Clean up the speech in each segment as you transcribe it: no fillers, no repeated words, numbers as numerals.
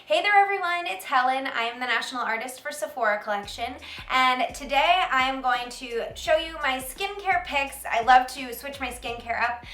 Hey there everyone, it's Helen. I am the national artist for Sephora collection, and today I am going to show you my skincare picks. I love to switch my skincare up,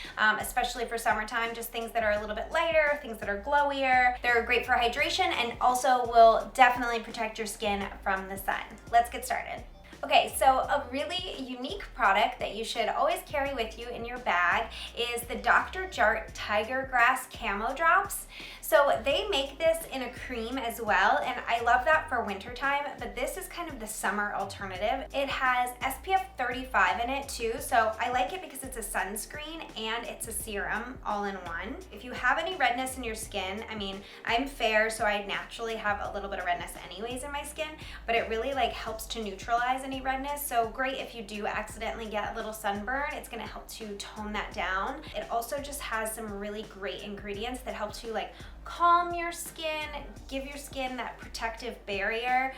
especially for summertime, just things that are a little bit lighter, things that are glowier. They're great for hydration and also will definitely protect your skin from the sun. Let's get started. Okay, so a really unique product that you should always carry with you in your bag is the Dr. JART Tiger Grass Camo Drops. So they make this in a cream as well, and I love that for wintertime, but this is kind of the summer alternative. It has SPF 35 in it too, so I like it because it's a sunscreen and it's a serum all in one. If you have any redness in your skin, I mean, I'm fair, so I naturally have a little bit of redness anyways in my skin, but it really helps to neutralize any redness. So great if you do accidentally get a little sunburn, it's gonna help to tone that down. It also just has some really great ingredients that help to calm your skin, give your skin that protective barrier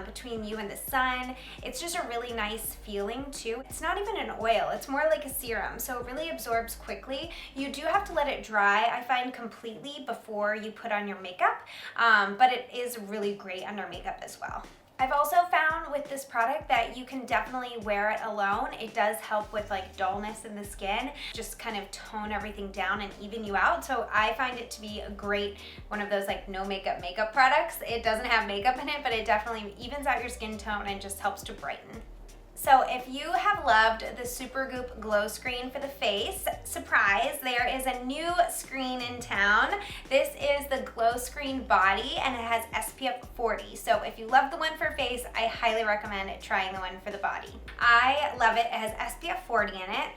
between you and the sun. It's just a really nice feeling too. It's not even an oil, it's more like a serum, so it really absorbs quickly. You do have to let it dry, I find, completely before you put on your makeup, but it is really great under makeup as well. I've also found with this product that you can definitely wear it alone. It does help with dullness in the skin, just kind of tone everything down and even you out. So I find it to be a great, one of those no makeup products. It doesn't have makeup in it, but it definitely evens out your skin tone and just helps to brighten. So if you have loved the SUPERGOOP glow screen for the face, surprise, there is a new screen in town. This is the glow screen body and it has SPF 40. So if you love the one for face, I highly recommend trying the one for the body. I love it. It has SPF 40 in it.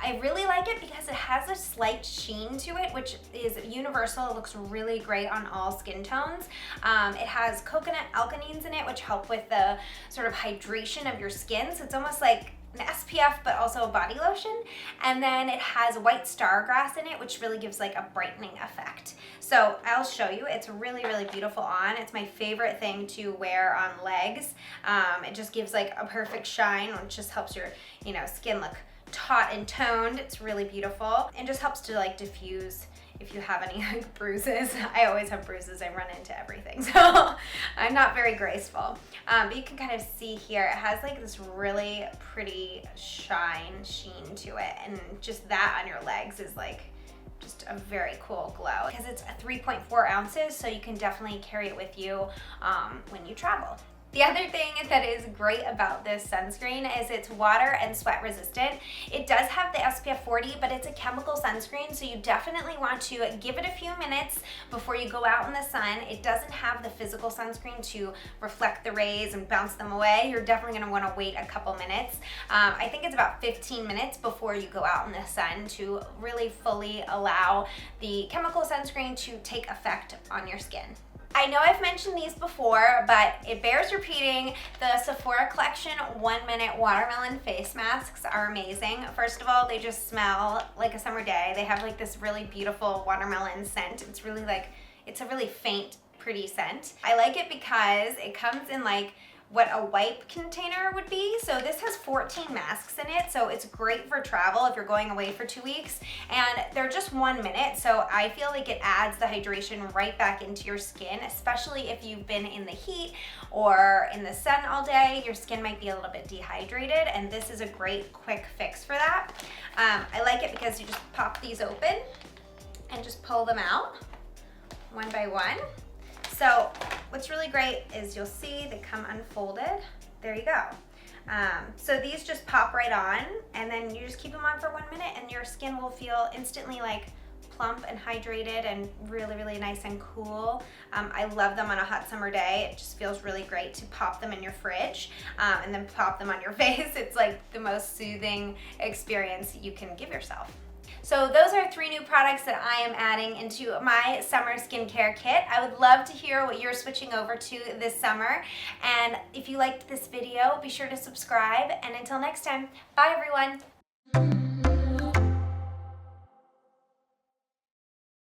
I really like it because it has a slight sheen to it, which is universal. It looks really great on all skin tones. It has coconut alkanines in it, which help with the sort of hydration of your skin. So it's almost like an SPF, but also a body lotion. And then it has white stargrass in it, which really gives a brightening effect. So I'll show you. It's really, really beautiful on. It's my favorite thing to wear on legs. It just gives a perfect shine, which just helps your skin look taut and toned. It's really beautiful and just helps to diffuse if you have any bruises. I always have bruises. I run into everything, so I'm not very graceful. But you can kind of see here, it has this really pretty sheen to it, and just that on your legs is just a very cool glow because it's a 3.4 ounces, so you can definitely carry it with you when you travel. The other thing that is great about this sunscreen is it's water and sweat resistant. It does have the SPF 40, but it's a chemical sunscreen, so you definitely want to give it a few minutes before you go out in the sun. It doesn't have the physical sunscreen to reflect the rays and bounce them away. You're definitely gonna wanna wait a couple minutes. I think it's about 15 minutes before you go out in the sun to really fully allow the chemical sunscreen to take effect on your skin. I know I've mentioned these before, but it bears repeating. The Sephora collection 1 minute watermelon face masks are amazing. First of all, they just smell like a summer day. They have this really beautiful watermelon scent. It's really it's a really faint, pretty scent. I like it because it comes in what a wipe container would be. So this has 14 masks in it, so it's great for travel if you're going away for 2 weeks, and they're just 1 minute, so I feel it adds the hydration right back into your skin, especially if you've been in the heat or in the sun all day. Your skin might be a little bit dehydrated, and this is a great quick fix for that. I like it because you just pop these open and just pull them out one by one. So what's really great is you'll see they come unfolded. There you go. So these just pop right on, and then you just keep them on for 1 minute and your skin will feel instantly plump and hydrated and really, really nice and cool. I love them on a hot summer day. It just feels really great to pop them in your fridge and then pop them on your face. It's the most soothing experience you can give yourself. So those are 3 new products that I am adding into my summer skincare kit. I would love to hear what you're switching over to this summer. And if you liked this video, be sure to subscribe. And until next time, bye everyone.